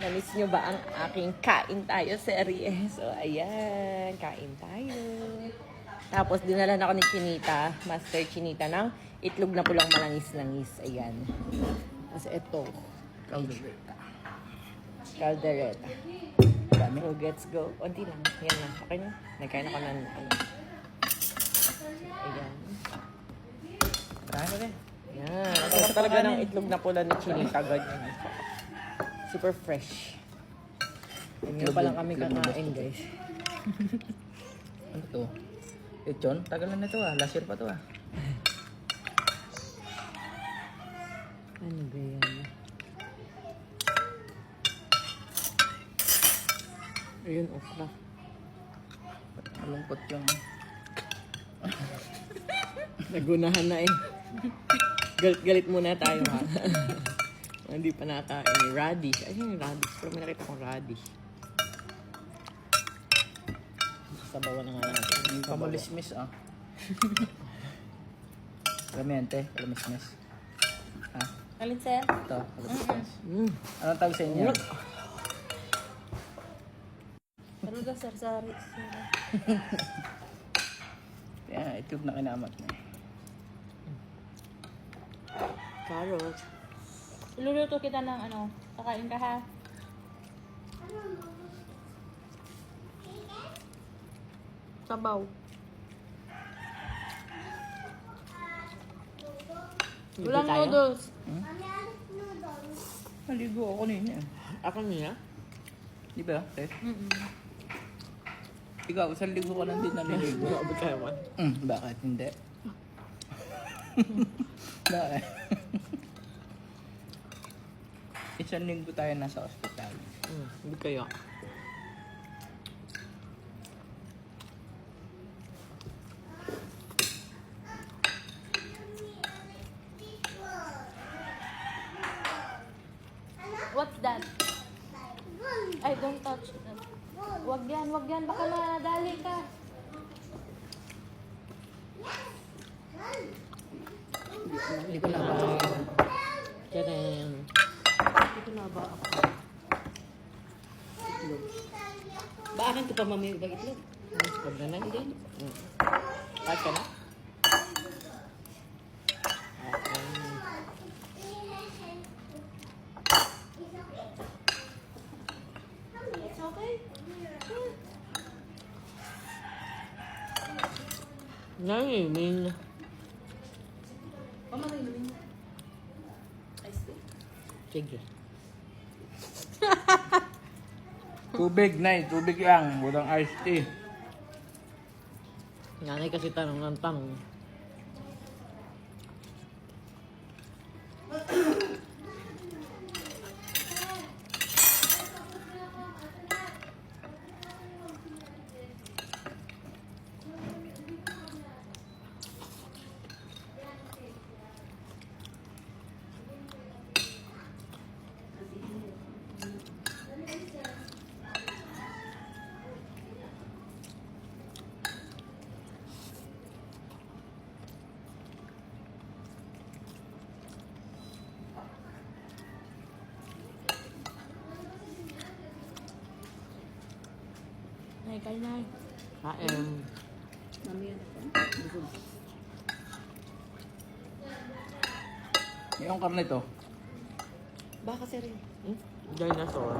Namiss nyo ba ang aking kain tayo serye? So, ayan. Kain tayo. Tapos, dinala na ako ni Chinita, Master Chinita, ng itlog na pulang malangis-langis. Ayan. Tapos, ito. Caldereta. Caldereta. So, let's go. Unti lang. Yan lang. Okay na. Nagkain ako ng ano. Ayan. Marami rin. Yan. Ang sarap talaga ng itlog na pula ni Chinita. Ganyan. Super fresh. Ngayon pa lang kami kakain, guys. Ano to? Lechon? Tagal na to Last year pa to Ano ba yan? Ayun, okra. Malungkot yung... Nagunahan na eh. Galit muna tayo ha. Hindi pa nakain. Radish. Ayun yung radish. Pero may nakita kong radish. Sabawan na nga natin. Yung kamalismis Kalamiente, kalamismis. Alin, sir? Ito, kalamismis. Anong tawag sa inyo? Pero daw, sir, sorry. Yan, itlog na kinamat na. Carrot. Iluluto kita ng ano, kakain ka ha. Sabaw. Walang tayo? noodles. Maligo ako ninyo. Ako niya? Di ba? Ikaw, isang ligo ka lang din naliligo. Bikawan. Bakit hindi? Bakit? Isang linggo tayo nasa ospital. Hindi kaya. What's that? Ay, don't touch it. Wag yan. Baka madali ka. Hindi ko na ba? Tadam. Hindi ko na ba ako? Ba akin ito pa mami ba itlog? Pag na lang din. Kahit ka na? It's okay. Naimin. Pamatay namin. Ice tea? Sige. Tubig, Nay. Tubig lang. Walang iced tea. Nanay kasi tanong ng tanong. Nay, kain na. Kain. Mami yan ako. Yung karne to. Baka sir yun. Dinosaur.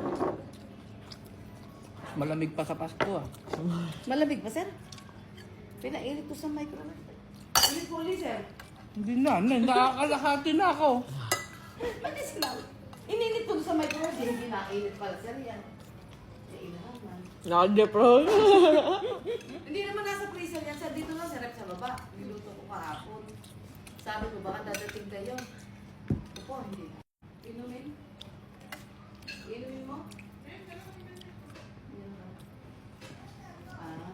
Malamig pa sa Pasko Malamig ba, sir? Pinainit ko sa microwave. Ulit po ulit, sir. Hindi na. Nakakalahati na ako. Ba't di sinaw? Ininit ko sa microwave. Hindi nakainit pala, sir. Yan. Kainaman. Nakadepro. Hindi naman nasa freezer yan, sir. Dito lang sa rep sa baba. Niluto ko kahapon. Sabi ko, baka dadating kayo. Opo, hindi. Inumin? Inumin mo? Ah.